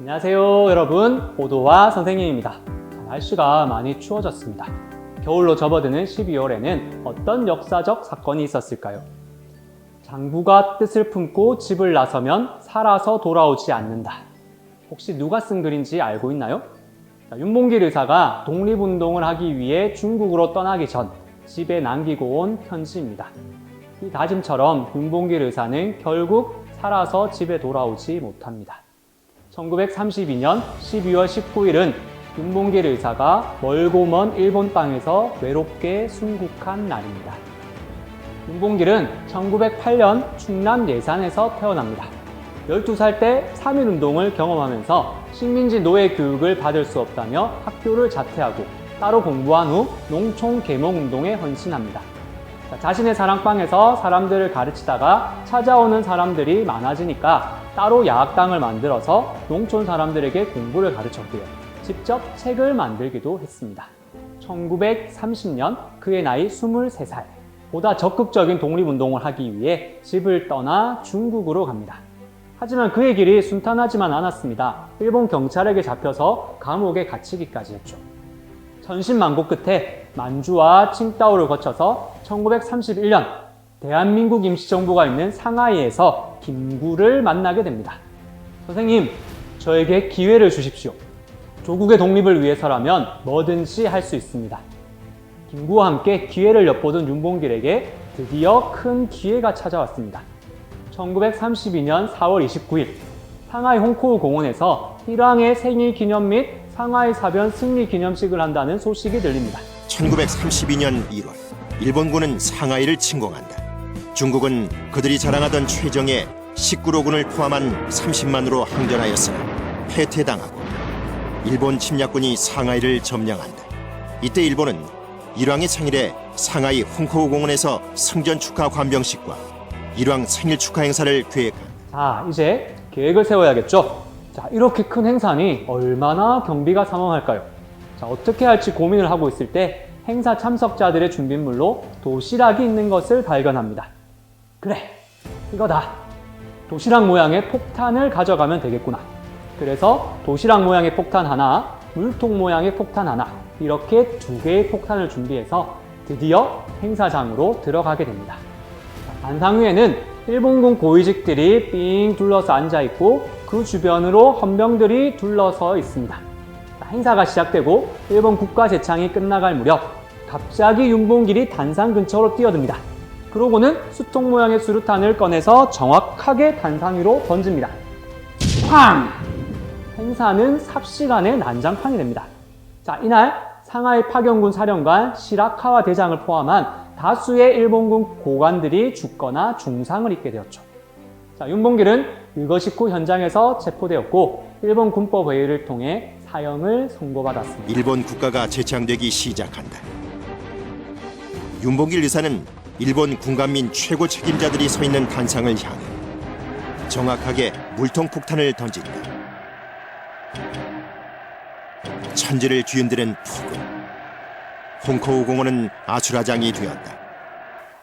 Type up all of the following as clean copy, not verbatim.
안녕하세요 여러분, 보도와 선생님입니다. 날씨가 많이 추워졌습니다. 겨울로 접어드는 12월에는 어떤 역사적 사건이 있었을까요? 장부가 뜻을 품고 집을 나서면 살아서 돌아오지 않는다. 혹시 누가 쓴 글인지 알고 있나요? 윤봉길 의사가 독립운동을 하기 위해 중국으로 떠나기 전 집에 남기고 온 편지입니다. 이 다짐처럼 윤봉길 의사는 결국 살아서 집에 돌아오지 못합니다. 1932년 12월 19일은 윤봉길 의사가 멀고 먼 일본 땅에서 외롭게 순국한 날입니다. 윤봉길은 1908년 충남 예산에서 태어납니다. 12살 때 3.1운동을 경험하면서 식민지 노예 교육을 받을 수 없다며 학교를 자퇴하고 따로 공부한 후 농촌 계몽운동에 헌신합니다. 자신의 사랑방에서 사람들을 가르치다가 찾아오는 사람들이 많아지니까 따로 야학당을 만들어서 농촌 사람들에게 공부를 가르쳤고요. 직접 책을 만들기도 했습니다. 1930년 그의 나이 23살. 보다 적극적인 독립운동을 하기 위해 집을 떠나 중국으로 갑니다. 하지만 그의 길이 순탄하지만 않았습니다. 일본 경찰에게 잡혀서 감옥에 갇히기까지 했죠. 천신만고 끝에 만주와 칭다오를 거쳐서 1931년 대한민국 임시정부가 있는 상하이에서 김구를 만나게 됩니다. 선생님, 저에게 기회를 주십시오. 조국의 독립을 위해서라면 뭐든지 할 수 있습니다. 김구와 함께 기회를 엿보던 윤봉길에게 드디어 큰 기회가 찾아왔습니다. 1932년 4월 29일 상하이 홍코우 공원에서 일왕의 생일 기념 및 상하이 사변 승리 기념식을 한다는 소식이 들립니다. 1932년 1월 일본군은 상하이를 침공한다. 중국은 그들이 자랑하던 최정예 19로군을 포함한 30만으로 항전하였으나 패퇴당하고 일본 침략군이 상하이를 점령한다. 이때 일본은 일왕의 생일에 상하이 홍코우 공원에서 승전 축하 관병식과 일왕 생일 축하 행사를 계획한다. 자, 이제 계획을 세워야겠죠? 자, 이렇게 큰 행사니 얼마나 경비가 삼엄할까요? 자, 어떻게 할지 고민을 하고 있을 때 행사 참석자들의 준비물로 도시락이 있는 것을 발견합니다. 그래, 이거다. 도시락 모양의 폭탄을 가져가면 되겠구나. 그래서 도시락 모양의 폭탄 하나, 물통 모양의 폭탄 하나, 이렇게 2개의 폭탄을 준비해서 드디어 행사장으로 들어가게 됩니다. 단상 위에는 일본군 고위직들이 삥 둘러서 앉아있고 그 주변으로 헌병들이 둘러서 있습니다. 행사가 시작되고 일본 국가 제창이 끝나갈 무렵 갑자기 윤봉길이 단상 근처로 뛰어듭니다. 그러고는 수통 모양의 수류탄을 꺼내서 정확하게 단상 위로 던집니다. 쾅! 행사는 삽시간에 난장판이 됩니다. 자, 이날 상하이 파견군 사령관 시라카와 대장을 포함한 다수의 일본군 고관들이 죽거나 중상을 입게 되었죠. 자, 윤봉길은 일거식후 현장에서 체포되었고 일본 군법 회의를 통해 사형을 선고받았습니다. 일본 국가가 재창되기 시작한다. 윤봉길 의사는 일본 군관민 최고 책임자들이 서 있는 단상을 향해 정확하게 물통 폭탄을 던진다. 천지를 뒤흔드는 폭우. 홍코우 공원은 아수라장이 되었다.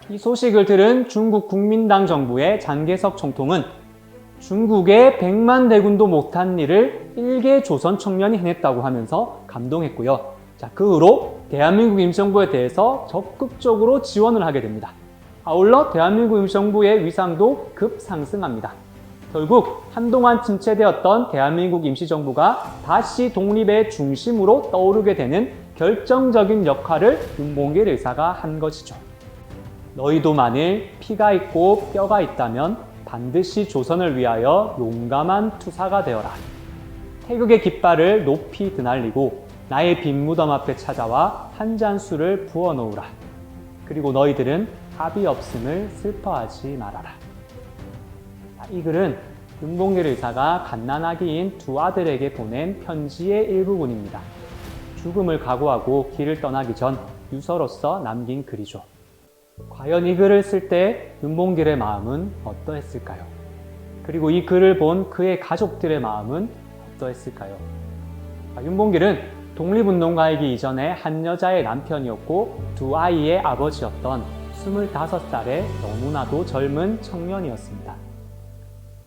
이 소식을 들은 중국 국민당 정부의 장개석 총통은 중국의 100만 대군도 못한 일을 일개 조선 청년이 해냈다고 하면서 감동했고요. 자, 그 후로 대한민국 임시정부에 대해서 적극적으로 지원을 하게 됩니다. 아울러 대한민국 임시정부의 위상도 급상승합니다. 결국 한동안 침체되었던 대한민국 임시정부가 다시 독립의 중심으로 떠오르게 되는 결정적인 역할을 윤봉길 의사가 한 것이죠. 너희도 만일 피가 있고 뼈가 있다면 반드시 조선을 위하여 용감한 투사가 되어라. 태극의 깃발을 높이 드날리고 나의 빈 무덤 앞에 찾아와 한 잔 술을 부어 놓으라. 그리고 너희들은 합의 없음을 슬퍼하지 말아라. 이 글은 윤봉길 의사가 갓난아기인 2 아들에게 보낸 편지의 일부분입니다. 죽음을 각오하고 길을 떠나기 전 유서로서 남긴 글이죠. 과연 이 글을 쓸 때 윤봉길의 마음은 어떠했을까요? 그리고 이 글을 본 그의 가족들의 마음은 어떠했을까요? 윤봉길은 독립운동가이기 이전에 한 여자의 남편이었고 2 아이의 아버지였던 25살의 너무나도 젊은 청년이었습니다.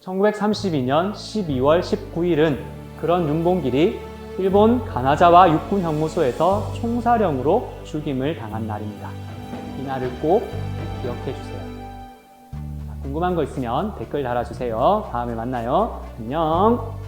1932년 12월 19일은 그런 윤봉길이 일본 가나자와 육군 형무소에서 총사령으로 죽임을 당한 날입니다. 이날을 꼭 기억해 주세요. 궁금한 거 있으면 댓글 달아주세요. 다음에 만나요. 안녕.